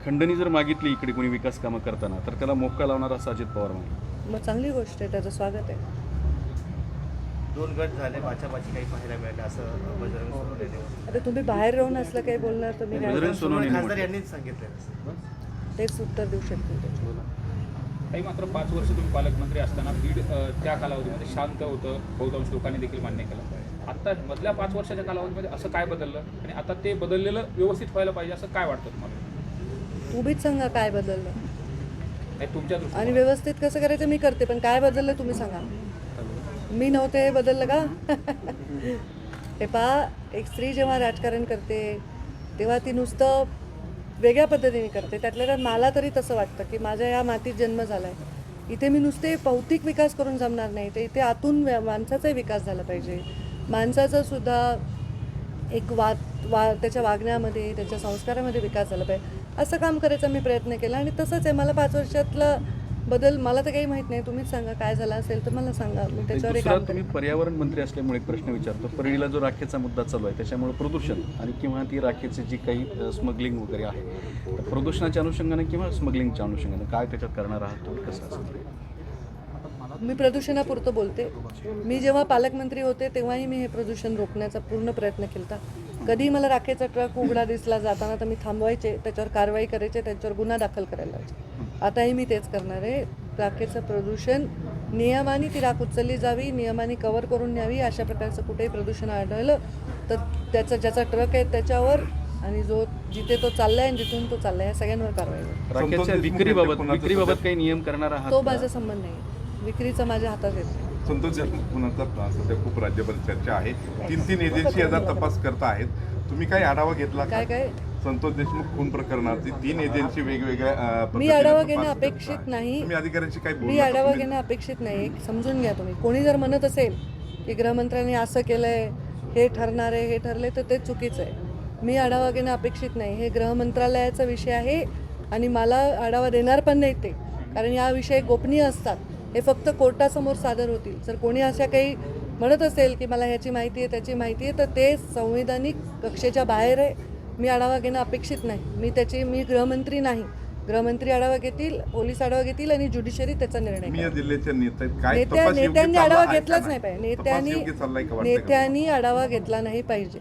खंडणी जर मागितली इकडे कोणी विकास कामं करताना तर त्याला मोक्का लावणार असं अजित पवार म्हणाले. मग चांगली गोष्ट आहे, त्याचं स्वागत आहे. 2 गट झाले, भाजपाची काही पाहायला मिळालं असं बजरंग सोनवणे आता तुम्ही बाहेर राहून असलं काही बोलणार तर मी काय बजरंग सोनवणे खासदार यांनीच सांगितलं. तेच उत्तर देऊ शकते त्याच्यावर. काही मात्र 5 वर्ष तुम्ही पालकमंत्री असताना बीड त्या कालावधीमध्ये शांत होतं, बहुतांश लोकांनी देखील मान्य केलं. आता मधल्या 5 वर्षाच्या कालावधीमध्ये असं काय बदललं आणि आता ते बदललेलं व्यवस्थित व्हायला पाहिजे असं काय वाटतं तुम्हाला? तुम्हीच सांगा काय बदललं नाही तुमच्या आणि दृष्टीने व्यवस्थित कसं करायचं मी करते, पण काय बदललं तुम्ही सांगा. मी नव्हते हे बदललं का? हे पहा, एक स्त्री जेव्हा राजकारण करते तेव्हा ती नुसतं वेगळ्या पद्धतीने करते. त्यातल्या त्यात मला तरी तसं वाटतं की माझ्या या मातीत जन्म झाला आहे. इथे मी नुसते भौतिक विकास करून जमणार नाही, तर इथे आतून माणसाचाही विकास झाला पाहिजे. माणसाचा सुद्धा एक त्याच्या वागण्यामध्ये, त्याच्या संस्कारामध्ये विकास झाला पाहिजे. असं काम करायचा मी प्रयत्न केला आणि तसंच आहे. मला 5 वर्षातला बदल मला तर काही माहीत नाही, तुम्हीच सांगा काय झाला असेल तर मला सांगा, मी त्याच्यावर एक दुसरा काम तुम्ही करेन. पर्यावरण मंत्री असल्यामुळे एक प्रश्न विचारतो. परळीला जो राखेचा मुद्दा चालू आहे त्याच्यामुळे प्रदूषण आणि किंवा ती राखेची जी काही स्मगलिंग वगैरे आहे, तर प्रदूषणाच्या अनुषंगाने किंवा स्मगलिंगच्या अनुषंगाने काय त्याच्यात करणार आहात तुम्ही, कसं असेल? मी प्रदूषणापुरतं बोलते. मी जेव्हा पालकमंत्री होते तेव्हाही मी हे प्रदूषण रोखण्याचा पूर्ण प्रयत्न केला. कधी मला राखेचा ट्रक उघडा दिसला जाताना तर मी थांबवायचे, त्याच्यावर कारवाई करायचे, त्याच्यावर गुन्हा दाखल करायला लावायचे. आताही मी तेच करणार आहे. राखेचं प्रदूषण नियमाने ती राख उचलली जावी, नियमाने कव्हर करून न्यावी. अशा प्रकारचं कुठेही प्रदूषण आढळलं तर ज्याचा ट्रक आहे त्याच्यावर आणि जिथे तो चाललाय आणि जिथून तो चाललाय या सगळ्यांवर कारवाई होईल. राखेच्या विक्रीबाबत काही नियम करणार आहात तो का? माझा संबंध नाही. विक्रीचा माझ्या हातात येत नाही. संतोष देशमुख पुन्हा सध्या खूप राज्यभर चर्चा आहे. 3 एजन्सी याचा तपास करत आहेत. तुम्ही काही आढावा घेतला का? काय संतोष देशमुख खून प्रकरणाची 3 एजन्सी वेगवेगळ्या मी पद्धतीने आढावा तपास घेणं करत अपेक्षित आहेत. नाही. तुम्ही अधिकाऱ्यांशी काही मी बोलला का? आढावा तुम्ही- घेणं अपेक्षित नाही. समजून घ्या तुम्ही. कोणी जर म्हणत असेल की गृहमंत्र्यांनी असं केलंय, हे ठरणार आहे, हे ठरले, तर ते चुकीचं आहे. मी आढावा घेणं अपेक्षित नाही. हे गृहमंत्रालयाचा विषय आहे आणि मला आढावा देणार पण नाही ते, कारण या विषय गोपनीय असतात. हे फक्त कोर्टासमोर सादर होतील. जर कोणी अशा काही म्हणत असेल की मला ह्याची माहिती आहे, त्याची माहिती आहे, तर ते संवैधानिक कक्षेच्या बाहेर आहे. मी आढावा घेणं अपेक्षित नाही. मी गृहमंत्री नाही. गृहमंत्री आढावा घेतील, पोलीस आढावा घेतील आणि ज्युडिशरी त्याचा निर्णय मी या करेल. जिल्ह्याच्या नेते आहेत. काय तपास योग्य नेत्यांनी चालला आढावा आहे का घेतलाच नाही पाहिजे. तपास योग्य चाललाय का वाटतंय का? नेत्यांनी आढावा घेतला नाही पाहिजे.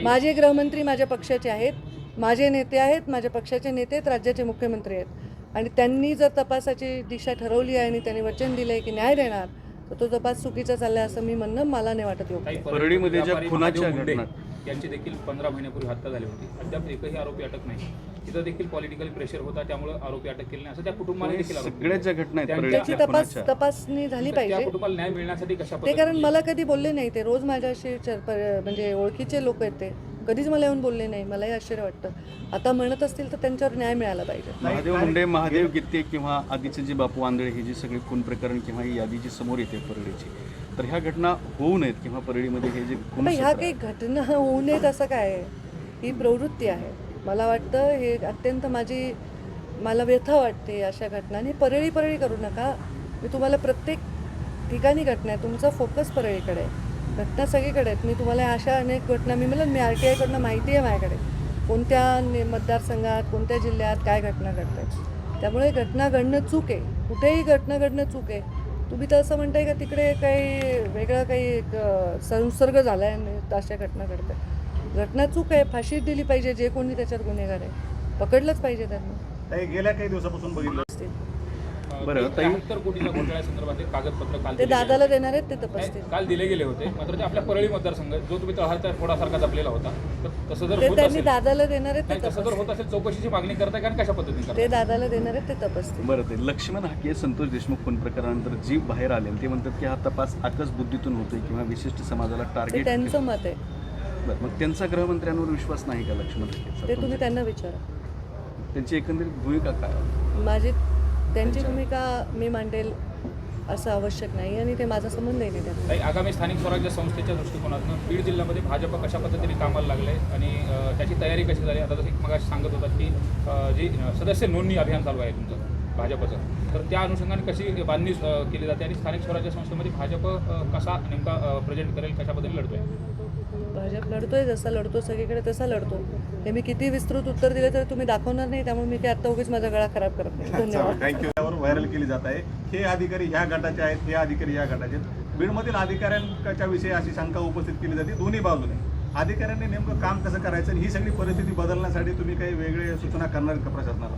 माझे गृहमंत्री माझ्या पक्षाचे आहेत, माझे नेते आहेत, माझ्या पक्षाचे नेते आहेत, राज्याचे मुख्यमंत्री आहेत आणि त्यांनी जर तपासाची दिशा ठरवली आहे आणि त्यांनी वचन दिलं आहे की न्याय देणार, तर तो तपास चुकीचा चालला असं मी म्हणणं मला नाही वाटत योग्य. परळीमध्ये ज्या खुनाच्या घटना यांची देखील 15 महिन्यापूर्वी हत्या झाली होती. अद्याप एकही आरोपी अटक नाही. तिथं देखील पॉलिटिकल प्रेशर होता, त्यामुळे आरोपी अटक केले नाही असं त्या कुटुंबाने देखील आरोप सगळ्याच ज्या घटना आहेत त्यांच्या- त्याची परळीच्या खुनाच्या, तपासणी झाली त्या पाहिजे. कुटुंबाला न्याय मिळण्यासाठी कशा ते कारण पद्धतीने मला कधी बोलले नाही. ते रोज माझ्याशी म्हणजे ओळखीचे लोक आहेत, ते कधीच मला येऊन बोलले नाही. मलाही आश्चर्य वाटतं. आता म्हणत असतील तर त्यांच्यावर न्याय मिळाला पाहिजे. महादेव मुंडे, महादेव गित्ते किंवा आधीचे जे बापू आंधळे ही जी सगळी खून प्रकरण किंवा ही यादी जी समोर येते परळीची, तर ह्या घटना होऊ नयेत किंवा परळीमध्ये हे जे खून आता ह्या सत्र काही आहे, घटना होऊ नयेत असं काय आहे? ही प्रवृत्ती आहे. मला वाटतं हे अत्यंत मला व्यथा वाटते अशा घटनांनी. परळी करू नका. मी तुम्हाला प्रत्येक ठिकाणी घटना आहे, तुमचा फोकस परळीकडे आहे. घटना सगळीकडे आहेत. मी तुम्हाला अशा अनेक घटना मी RTI कडनं माहिती आहे माझ्याकडे, कोणत्या मतदारसंघात, कोणत्या जिल्ह्यात काय घटना घडत आहेत. त्यामुळे घटना घडणं चूक आहे. कुठेही घटना घडणं चूक आहे. तुम्ही तर असं म्हणताय का तिकडे काही वेगळा काही संसर्ग झाला आहे आणि अशा घटना घडत आहेत. घटना चूक आहे. फाशी दिली पाहिजे. जे कोणी त्याच्यात गुन्हेगार आहे पकडलंच पाहिजे त्यांना. गेल्या काही दिवसापासून बघितलं बरं, ताई- 73 कोटीच्या घोटाळ्यासंदर्भात एक कागदपत्र काल ते दिले दादाला देणार आहेत, ते तपासतील. काल दिले गेले होते. मात्र ते आपल्या परळी मतदारसंघ जो तुम्ही तळहाचा फोडासारखा जपलेला होता, तर तसं जर ते होत त्यांनी असेल दादाला देणार आहेत, नाही, ते तसं जर होत तपासतील. असेल चौकशीची मागणी करताय कारण कशा पद्धतीने करताय? ते दादाला देणार आहेत, ते तपासतील. बरं, ते लक्ष्मण हाके संतोष देशमुख खून प्रकरणानंतर जी बाहेर आले ते म्हणतात की हा तपास आकस बुद्धीतून होतोय किंवा विशिष्ट समाजाला ते टार्गेट. त्यांचं मत आहे. बरं, मग त्यांचा गृहमंत्र्यांवर विश्वास नाही का लक्ष्मण हाकेचा? ते तुम्ही त्यांना विचारा. त्यांची एकंदरीत भूमिका काय? त्यांची भूमिका मी मांडेल असं आवश्यक नाही आणि ते माझा संबंधही नाही त्यांना. ताई, आगामी स्थानिक स्वराज्य संस्थेच्या दृष्टिकोनातून बीड जिल्ह्यामध्ये भाजप कशा पद्धतीने कामाला लागले आणि त्याची तयारी कशी झाली? आता जसं मग सांगत होतात की जी सदस्य नोंदणी अभियान चालू आहे तुमचं, भाजपचं, तर त्या अनुषंगाने कशी बांधणी केली जाते आणि स्थानिक स्वराज्य संस्थेमध्ये भाजप कसा नेमका प्रेझेंट करेल, कशाबद्दल लढतोय? भाजप लढतोय, जसा लढतो सगळीकडे तसा लढतो. हे मी किती विस्तृत उत्तर दिलं तर तुम्ही दाखवणार नाही, त्यामुळे मी काय आता उगीच माझा गळा खराब करत नाही. धन्यवाद. थँक्यू. त्यावर व्हायरल केली जात आहे. हे अधिकारी ह्या गटाचे आहेत, हे अधिकारी ह्या गटाचे आहेत. बीडमधील अधिकाऱ्यांच्या विषयी अशी शंका उपस्थित केली जाते दोन्ही बाजूने. अधिकाऱ्यांनी नेमकं काम कसं करायचं आणि ही सगळी परिस्थिती बदलण्यासाठी तुम्ही काही वेगळे सूचना करणार का प्रशासनाला?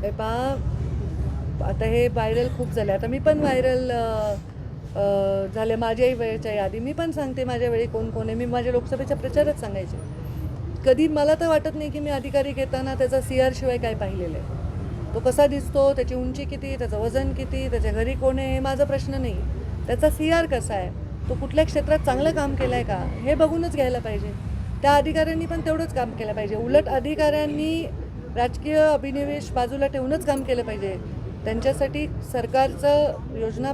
हे पहा, आता हे व्हायरल खूप झाले. आता मी पण व्हायरल झाले माझ्याही वेळेच्या यादी. मी पण सांगते माझ्या वेळी कोण कोण आहे. मी माझ्या लोकसभेच्या प्रचारात सांगायचे. कधी मला तर वाटत नाही की मी अधिकारी घेताना त्याचा CR शिवाय काय पाहिलेलं आहे. तो कसा दिसतो, त्याची उंची किती, त्याचं वजन किती, त्याच्या घरी कोण आहे, हे माझा प्रश्न नाही. त्याचा CR कसा आहे, तो कुठल्या क्षेत्रात चांगलं काम केलं आहे का, हे बघूनच घ्यायला पाहिजे. त्या अधिकाऱ्यांनी पण तेवढंच काम केलं पाहिजे. उलट अधिकाऱ्यांनी राजकीय अभिनिवेश बाजूला ठेवूनच काम केलं पाहिजे. त्यांच्यासाठी सरकारचं योजना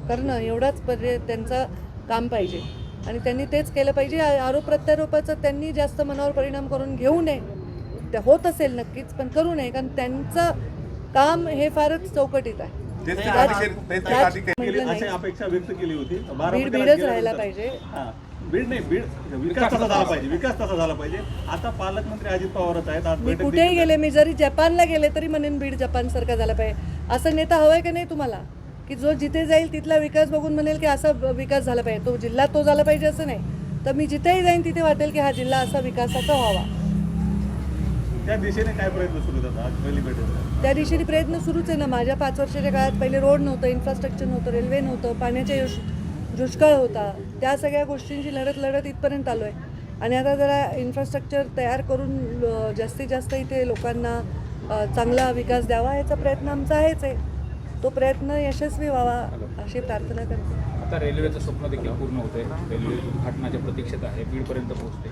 करणं एवढाच त्यांचं काम पाहिजे आणि त्यांनी तेच केलं पाहिजे. आरोप प्रत्यारोपाचं त्यांनी जास्त मनावर परिणाम करून घेऊ नये. ते होत असेल नक्कीच, पण करू नये, कारण त्यांचं काम हे फारच चौकटीत आहे. अशी अपेक्षा व्यक्त केली होती. बीडच राहायला पाहिजे. हां, बीड नाही, बीड विकास तसा झाला पाहिजे, विकास तसा झाला पाहिजे. आता पालकमंत्री अजित पवारच आहेत. आज मी बैठक कुठेही देखील- गेले, मी जरी जपानला गेले तरी म्हणेन बीड जपानसारखा झाला पाहिजे. असं नेता हवाय का नाही तुम्हाला, की जो जिथे जाईल तिथला विकास बघून म्हणेल की असा विकास झाला पाहिजे, तो जिल्हा तो झाला पाहिजे असं नाही. तर मी जिथेही जाईन तिथे वाटेल की हा जिल्हा असा विकासाचा व्हावा. त्या दिशेने काय प्रयत्न सुरू होतात? आज पहिली बैठक त्या दिशेने प्रयत्न सुरूच आहे ना. माझ्या 5 वर्षाच्या काळात पहिले रोड नव्हतं, इन्फ्रास्ट्रक्चर नव्हतं, रेल्वे नव्हतं, पाण्याच्या दुष्काळ होता. त्या सगळ्या गोष्टींची लढत इथपर्यंत आलो आहे. आणि आता जरा इन्फ्रास्ट्रक्चर तयार करून जास्तीत जास्त इथे लोकांना चांगला विकास द्यावा याचा प्रयत्न आमचा आहेच आहे. तो प्रयत्न यशस्वी व्हावा अशी प्रार्थना करते. आता रेल्वेचं स्वप्न देखील पूर्ण होतंय. रेल्वे उद्घाटनाच्या प्रतीक्षेत आहे, बीडपर्यंत पोहोचते,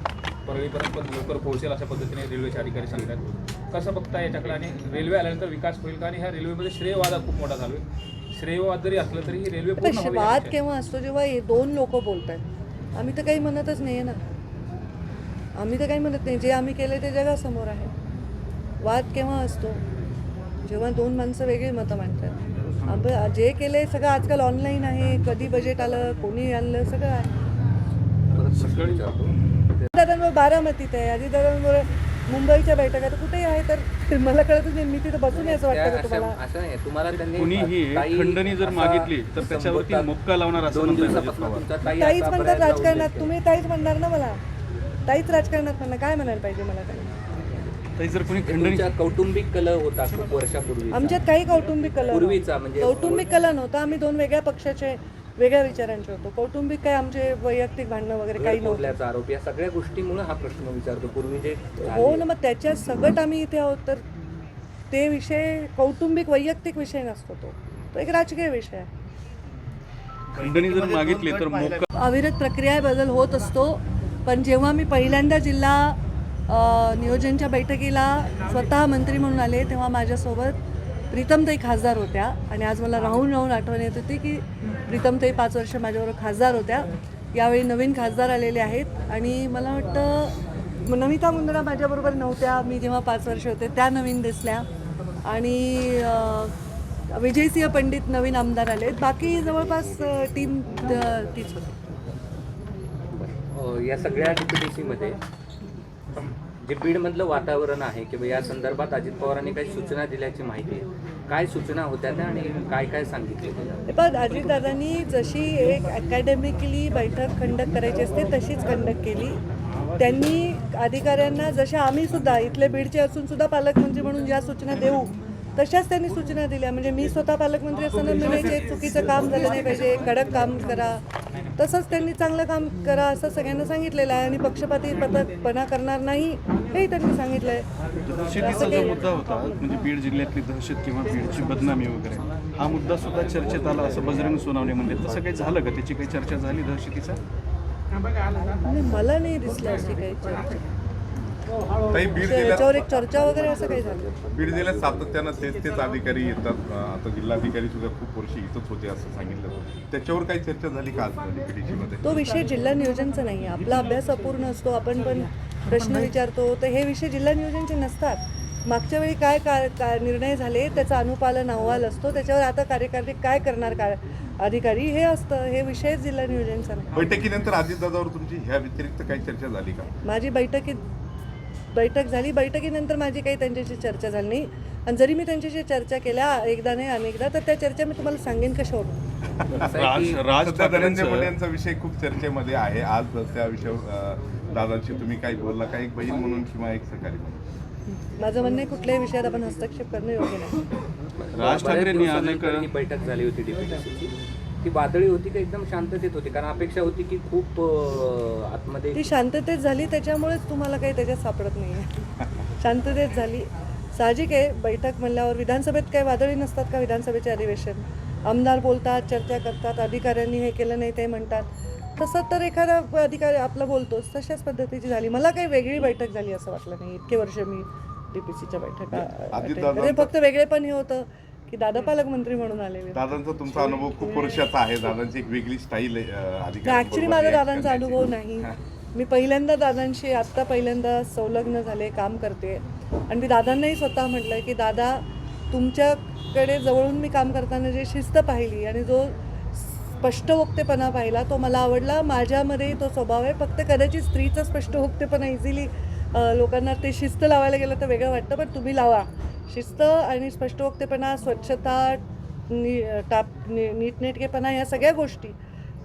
परळीपर्यंत पण लवकर पोहोचेल अशा पद्धतीने रेल्वेचे अधिकारी सांगतात. कसं बघता याच्याकडे आणि रेल्वे आल्यानंतर विकास होईल का? आणि ह्या रेल्वेमध्ये श्रेयवाद खूप मोठा चालू आहे. श्रेयवाद जरी असलं तरी ही रेल्वे पूर्ण हवी वाद आहे. केव्हा असतो, जेव्हा हे 2 लोक बोलतात. आम्ही तर काही म्हणतच नाही आहे ना. आम्ही तर काही म्हणत नाही. जे आम्ही केलं ते जगासमोर आहे. वाद केव्हा असतो, जेव्हा 2 माणसं वेगळी मतं मांडतात. जे केलंय सगळं आजकाल ऑनलाईन आहे. कधी बजेट आलं, कोणी आणलं, सगळं आहे. सकाळी दादांवर बारामतीत आहे, अजितदादांवर मुंबईच्या बैठका, तर कुठेही आहे. तर मला कळतच नाही, मी तिथं बसून यायचं वाटतं का तुम्हाला? असं नाही तुम्हाला त्यांनी कुणीही काही खंडणी जर असा मागितली तर त्याच्यावरती संबोधतात. मुक्का लावणार असं 2 म्हणतात अजित दिवसापासून पवार. तुमचा ताई ताईच असा म्हणतात बऱ्याचदा राजकारणात. उल्लेख तुम्ही ताईच म्हणणार ना मला. ताईच राजकारणात म्हणणार. काय म्हणायला पाहिजे मला? काय ताई जर कोणी केला. खंडणी तुमच्या कौटुंबिक कलह होता खूप वर्षापूर्वी आमच्यात काही कौटुंबिक कलह पूर्वीचा म्हणजे कौटुंबिक कलह नव्हता. आम्ही 2 वेगळ्या पक्षाचे, वेगळ्या विचारांचे होतो. कौटुंबिक काय आमचे वैयक्तिक भांडणं वगैरे काही नव्हतं. फोडल्याचा आरोप या सगळ्या गोष्टीमुळे हा प्रश्न विचारतो. पूर्वी जे हो ना, मग त्याच्या सगट आम्ही इथे आहोत. तर ते विषय कौटुंबिक वैयक्तिक विषय नसतो. तो एक राजकीय विषय आहे. खंडणी जर मागितली तर मोक्का अविरत प्रक्रिया बदल होत असतो. पण जेव्हा मी पहिल्यांदा जिल्हा नियोजनच्या बैठकीला स्वतः मंत्री म्हणून आले, तेव्हा माझ्यासोबत प्रीतमताई खासदार होत्या. आणि आज मला राहून राहून आठवण येत होती की प्रीतमताई 5 वर्ष माझ्याबरोबर खासदार होत्या. यावेळी नवीन खासदार आलेले आहेत आणि मला वाटतं नमिता मुंदडा माझ्याबरोबर नव्हत्या. मी जेव्हा 5 वर्ष होते त्या नवीन दिसल्या. आणि विजयसिंह पंडित नवीन आमदार आले. बाकी जवळपास टीम तीच होती. या सगळ्या DPDCमध्ये जे बीडमधलं वातावरण आहे किंवा या संदर्भात अजित पवारांनी काही सूचना दिल्याची माहिती आहे. काय सूचना होत्या त्या आणि काय काय सांगितले? पण अजितदादांनी जशी एक अकॅडमिकली बैठक कंडक्ट करायची असते तशीच कंडक्ट केली. त्यांनी अधिकाऱ्यांना, जशा आम्ही सुद्धा इथले बीडचे असून सुद्धा पालकमंत्री म्हणून ज्या सूचना देऊ तशाच त्यांनी सूचना दिल्या. म्हणजे मी स्वतः पालकमंत्री असताना म्हणायचे चुकीचं काम झालं नाही पाहिजे, कडक काम करा. तसंच त्यांनी चांगलं काम करा असं सगळ्यांना सांगितलेलं आहे. आणि पक्षपातीपणा करणार नाही हेही त्यांनी सांगितलं आहे. दहशतीचा जो मुद्दा होता, म्हणजे बीड जिल्ह्यातली दहशत किंवा बीडची बदनामी वगैरे, हा मुद्दा सुद्धा चर्चेत आला असं बजरंग सोनवणे म्हणले. तसं काही झालं का? त्याची काही चर्चा झाली दहशतीचा? आणि मला नाही दिसलं अशी काही चर्चा. ताई बीड जिल्ह्यात याच्यावर एक चर्चा वगैरे असं काही झालं. बीड जिल्ह्यात सातत्यानं तेच अधिकारी येतात. आता जिल्हाधिकारी सुद्धा खूप वर्ष इथंच होते असं सांगितलं. त्याच्यावर काही चर्चा झाली का आज DPDC मध्ये? तो विषय जिल्हा नियोजनचा नाही आहे. आपला अभ्यास अपूर्ण असतो. आपण पण प्रश्न विचारतो. तर हे विषय जिल्हा नियोजनचे नसतात. मागच्या वेळी काय निर्णय झाले त्याचा अनुपालन अहवाल असतो, त्याच्यावर आता कार्यकारी काय करणार अधिकारी हे असतं. हे विषय जिल्हा नियोजनचा नाही. बैठकीनंतर अजितदादावर तुमची ह्या व्यतिरिक्त काही चर्चा झाली का? माझी बैठक झाली. बैठकीनंतर माझी काही त्यांच्याशी चर्चा झाली नाही, आणि जरी मी त्यांच्याशी चर्चा केल्या एकदा नाही अनेकदा, तर त्या चर्चा मी तुम्हाला सांगेन कशावर. राज सध्या धनंजय मुंडे ठाकरेंचं यांचा विषय खूप चर्चेमध्ये आहे. आज त्या विषयावर दादांशी तुम्ही काही बोलला का, एक बहीण म्हणून किंवा एक सहकारी म्हणून? माझं म्हणणं आहे कुठल्याही विषयात आपण हस्तक्षेप करणं योग्य नाही. राज ठाकरेंनी बऱ्याच अनेक दिवसानंतर ही बैठक झाली होती DPDCची. ती वादळी होती का एकदम शांततेत होती? कारण अपेक्षा होती की खूप आतमध्ये ती शांततेत झाली, त्याच्यामुळेच तुम्हाला काही त्याच्यात सापडत नाही आहे. शांततेत झाली, साहजिक आहे. बैठक म्हणल्यावर विधानसभेत काही वादळी नसतात का? विधानसभेचे अधिवेशन, आमदार बोलतात, चर्चा करतात, अधिकाऱ्यांनी हे केलं नाही ते म्हणतात. तसं तर एखादा अधिकारी आपला बोलतोच, तशाच पद्धतीची झाली. मला काही वेगळी बैठक झाली असं वाटलं नाही. इतके वर्ष मी DPCच्या बैठका attend करते. फक्त वेगळेपण हे होतं की दादा पालकमंत्री म्हणून आलेले. दादांचा तुमचा अनुभव खूप वर्षाचा आहे. दादांची एक वेगळी स्टाईल ॲक्च्युली माझा दादांचा अनुभव नाही. मी पहिल्यांदा दादांशी आत्ता पहिल्यांदा संलग्न झाले, काम करते. आणि मी दादांनाही स्वतः म्हटलं की दादा, तुमच्याकडे जवळून मी काम करताना जे शिस्त पाहिली आणि जो स्पष्टवक्तेपणा पाहिला तो मला आवडला. माझ्यामध्ये तो स्वभाव आहे. फक्त कदाचित स्त्रीचा स्पष्टवक्तेपणा इझिली लोकांना ते शिस्त लावायला गेलं तर वेगळं वाटतं, पण तुम्ही लावा. शिस्त आणि स्पष्टवक्तेपणा, स्वच्छता, नीटनेटकेपणा, या सगळ्या गोष्टी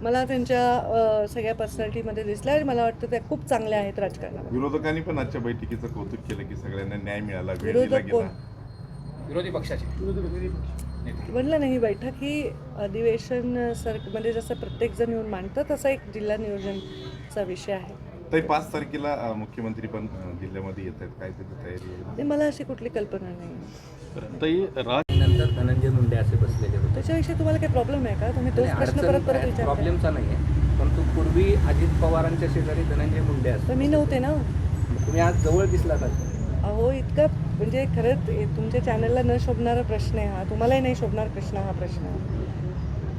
मला त्यांच्या सगळ्या पर्सनॅलिटीमध्ये दिसल्या आणि मला वाटतं त्या खूप चांगल्या आहेत राजकारणात. विरोधकांनी पण आजच्या बैठकीचं कौतुक केलं की सगळ्यांना न्याय मिळाला, वेळ दिला विरोधक कोण? गेला. विरोधी पक्षाचे म्हणलं नाही, बैठक ही अधिवेशन म्हणजे जसं प्रत्येकजण येऊन मांडतं तसा एक जिल्हा नियोजनचा विषय आहे. तर 5 तारखेला मुख्यमंत्री पण जिल्ह्यामध्ये येत आहेत, काय त्याची तयारी आहे? ते मला अशी कुठली कल्पना नाही. ताई, राज नंतर धनंजय मुंडे असे बसलेले होते. त्याच्याविषयी तुम्हाला काही प्रॉब्लेम आहे का? तुम्ही तोच प्रश्न परत परत विचारता. प्रॉब्लेमचा नाही आहे, परंतु पूर्वी अजित पवारांच्या शेजारी धनंजय मुंडे असतात. तर मी नव्हते ना. तुम्ही आज जवळ दिसलात. अहो, इतका म्हणजे खरंच तुमच्या चॅनलला न शोभणारा प्रश्न आहे हा. तुम्हालाही नाही शोभणार प्रश्न हा प्रश्न.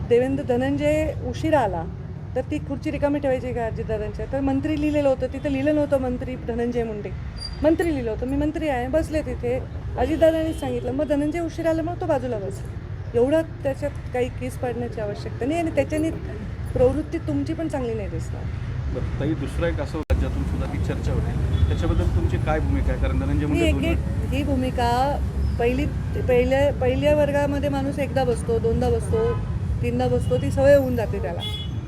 देवेंद्र धनंजय उशिरा आला तर ती खुर्ची रिकामी ठेवायची का अजितदादांच्या? तर मंत्री लिहिलेलं होतं, तिथं लिहिलं नव्हतं मंत्री धनंजय मुंडे. मंत्री लिहिलं होतं, मी मंत्री आहे, बसले तिथे. अजितदादांनीच सांगितलं. मग धनंजय उशिरा आलं, मग तो बाजूला बसला. एवढं त्याच्यात काही केस पाडण्याची आवश्यकता नाही, आणि त्याच्याने प्रवृत्ती तुमची पण चांगली नाही दिसणार. बरं ताई, दुसरं एक असं राज्यातून सुद्धा ती चर्चा होती, त्याच्याबद्दल तुमची काय भूमिका आहे? कारण धनंजय मी मुंडे ही भूमिका पहिल्या वर्गामध्ये माणूस एकदा बसतो, दोनदा बसतो, तीनदा बसतो, ती सवय होऊन जाते त्याला.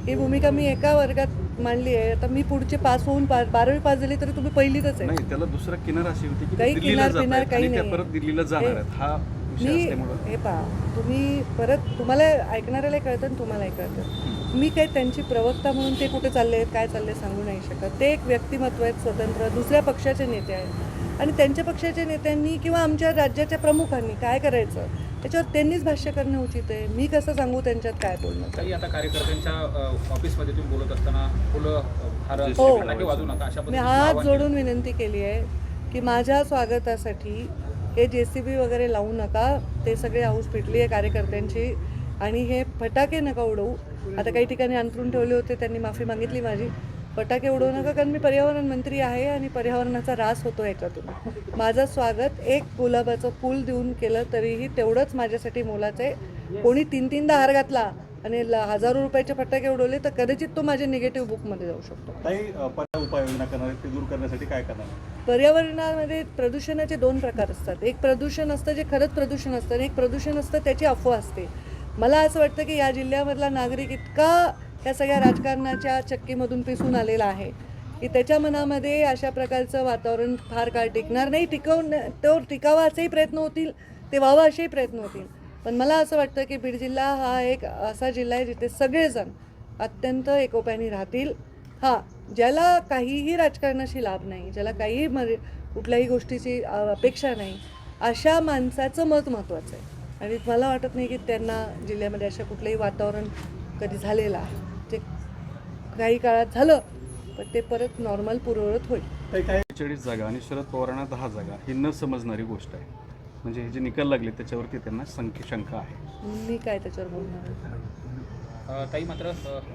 ही भूमिका मी एका वर्गात मांडली आहे. आता मी पुढचे पास होऊन 12वी पास झाली तरी तुम्ही पहिलीतच आहे. नाही, त्याला दुसरं किनार अशी होती की काही दिल्लीला किनार जात पिनार आहेत काही आणि त्या नाही. परत दिल्लीला जाणार आहेत. हा विषय मी असल्यामुळं हे पहा, तुम्ही परत तुम्हाला ऐकणाऱ्याला कळतं आणि तुम्हालाही कळतं. मी काही त्यांची प्रवक्ता म्हणून ते कुठे चालले आहेत, काय चालले सांगू नाही शकत. ते एक व्यक्तिमत्व आहेत स्वतंत्र, दुसऱ्या पक्षाचे नेते आहेत, आणि त्यांच्या पक्षाच्या नेत्यांनी किंवा आमच्या राज्याच्या प्रमुखांनी काय करायचं त्याच्यावर त्यांनीच भाष्य करणं उचित आहे. मी कसं सांगू त्यांच्यात काय बोलणं. काही आता कार्यकर्त्यांच्या ऑफिसमध्ये तुम्ही बोलत असताना फुलं हो. फटाके वाजू नका अशा मी पद्धतीचं हात आवाहन केलं. जोडून विनंती केली आहे की माझ्या स्वागतासाठी हे JCB वगैरे लावू नका. ते सगळे हाऊस पिटली आहे कार्यकर्त्यांची, आणि हे फटाके नका उडवू. आता काही ठिकाणी अंतरून ठेवले होते, त्यांनी माफी मागितली माझी. फटाके उडवू नका, कारण मी पर्यावरण मंत्री आहे आणि पर्यावरणाचा ऱ्हास होतो याच्यातून. माझं स्वागत एक गुलाबाचं फूल देऊन केलं तरीही तेवढंच माझ्यासाठी मोलाचं आहे. कोणी 3-3दा हार घातला आणि हजारो रुपयाचे फटाके उडवले तर कदाचित तो माझ्या निगेटिव्ह बुकमध्ये जाऊ शकतो. काही उपाययोजना करणार आहेत, ते दूर करण्यासाठी काय करणार? पर्यावरणामध्ये प्रदूषणाचे 2 प्रकार असतात. एक प्रदूषण असतं जे खरंच प्रदूषण असतं, आणि एक प्रदूषण असतं त्याची अफवा असते. मला असं वाटतं की या जिल्ह्यामधला नागरिक इतका या सगळ्या राजकारणाच्या चक्कीमधून पिसून आलेला आहे की त्याच्या मनामध्ये अशा प्रकारचं वातावरण फार काळ टिकणार नाही. तो टिकावा असेही प्रयत्न होतील, ते व्हावं असेही प्रयत्न होतील. पण मला असं वाटतं की बीड जिल्हा हा एक असा जिल्हा आहे जिथे सगळेजण अत्यंत एकोप्याने राहतील. हां, ज्याला काहीही राजकारणाशी लाभ नाही, ज्याला काहीही कुठल्याही गोष्टीची अपेक्षा नाही, अशा माणसाचं मत महत्त्वाचं आहे. आणि मला वाटत नाही की त्यांना जिल्ह्यामध्ये असं कुठलंही वातावरण कधी झालेलं आहे. ते काही काळात झालं, पण ते परत नॉर्मल पूर्ववत होईल. 40 जागा आणि शरद पवारांना 10 जागा ही न समजणारी गोष्ट आहे. म्हणजे हे जे निकाल लागले त्याच्यावरती त्यांना शंका आहे. मी काय त्याच्यावर बोलणार? ताई, मात्र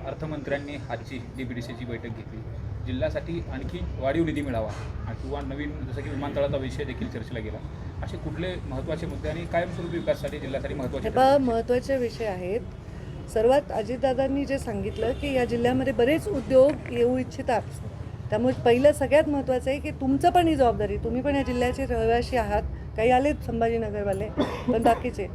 अर्थमंत्र्यांनी आजची DPDCची बैठक घेतली. जिल्ह्यासाठी आणखी वाढीव निधी मिळावा किंवा नवीन जसं की विमानतळाचा विषय देखील चर्चेला गेला. असे कुठले महत्त्वाचे मुद्दे आणि कायमस्वरूपी विकासासाठी जिल्ह्यासाठी महत्त्वाचे हे पहा महत्त्वाचे विषय आहेत. सर्वात अजितदादांनी जे सांगितलं की या जिल्ह्यामध्ये बरेच उद्योग येऊ इच्छितात, त्यामुळे पहिलं सगळ्यात महत्त्वाचं आहे की तुमचं पण ही जबाबदारी, तुम्ही पण या जिल्ह्याचे रहिवासी आहात, काही आलेत संभाजीनगरवाले पण बाकीचे,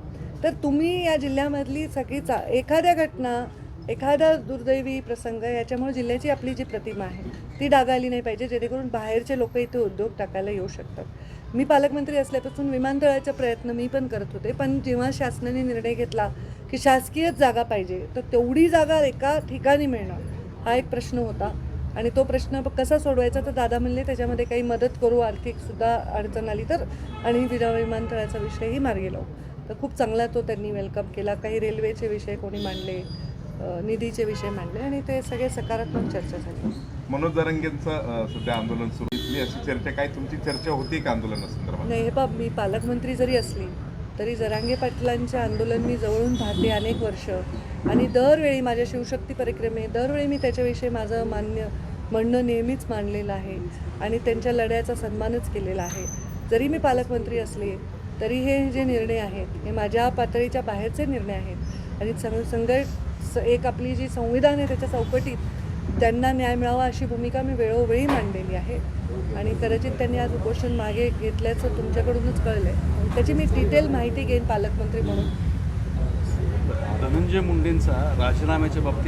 तर तुम्ही या जिल्ह्यामधली सगळी एखाद्या घटना, एखादा दुर्दैवी प्रसंग याच्यामुळे जिल्ह्याची आपली जी प्रतिमा आहे ती डागाळली नाही पाहिजे, जेणेकरून बाहेरचे लोक इथे उद्योग टाकायला येऊ शकतात. मी पालकमंत्री असल्यापासून विमानतळाचा प्रयत्न मी पण करत होते, पण जेव्हा शासनाने निर्णय घेतला की शासकीयच जागा पाहिजे तर तेवढी जागा एका ठिकाणी मिळणं हा एक प्रश्न होता आणि तो प्रश्न कसा सोडवायचा तर दादा म्हणले त्याच्यामध्ये काही मदत करू, आर्थिकसुद्धा अडचण आली तर, आणि विमानतळाचा विषयही मार्गी लावू. तर खूप चांगला तो त्यांनी वेलकम केला. काही रेल्वेचे विषय कोणी मांडले, निधीचे विषय मांडले आणि ते सगळे सकारात्मक चर्चा झाली. मनोज जरांगेंचं सध्या आंदोलन सुरू इथली अशी चर्चा, काय तुमची चर्चा होती का आंदोलनासंदर्भात? नाही, हे पहा, मी पालकमंत्री जरी असली तरी जरांगे पाटलांचे आंदोलन मी जवळून पाहते अनेक वर्ष, आणि दरवेळी माझ्या शिवशक्ती परिक्रमे दरवेळी मी त्याच्याविषयी माझं म्हणणं नेहमीच मांडलेलं आहे आणि त्यांच्या लढ्याचा सन्मानच केलेला आहे. जरी मी पालकमंत्री असले तरी हे जे निर्णय आहेत हे माझ्या पातळीच्या बाहेरचे निर्णय आहेत आणि एक आपली जी संविधान आहे त्याच्या चौकटीत त्यांना न्याय मिळावा अशी भूमिका मी वेळोवेळी मांडलेली आहे आणि कदाचित त्यांनी आज उपोषण मागे घेतल्याचं तुमच्याकडूनच कळलं आहे. त्याची मी डिटेल माहिती घेईन पालकमंत्री म्हणून. धनंजय मुंडेंचा राजीनाम्याच्या बाबतीत